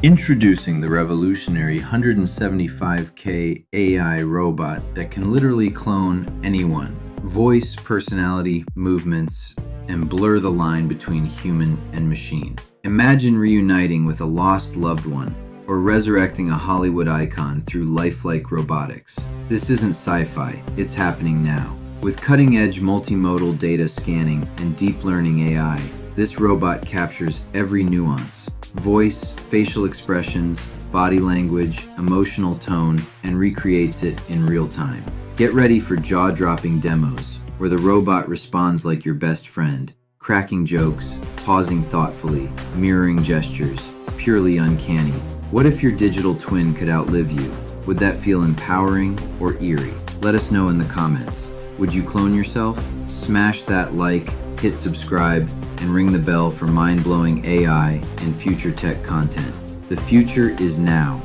Introducing the revolutionary 175K AI robot that can literally clone anyone. Voice, personality, movements, and blur the line between human and machine. Imagine reuniting with a lost loved one or resurrecting a Hollywood icon through lifelike robotics. This isn't sci-fi, it's happening now. With cutting-edge multimodal data scanning and deep learning AI, this robot captures every nuance. Voice, facial expressions, body language, emotional tone, and recreates it in real time. Get ready for jaw-dropping demos where the robot responds like your best friend, cracking jokes, pausing thoughtfully, mirroring gestures, purely uncanny. What if your digital twin could outlive you? Would that feel empowering or eerie? Let us know in the comments. Would you clone yourself? Smash that like, hit subscribe, and ring the bell for mind-blowing AI and future tech content. The future is now.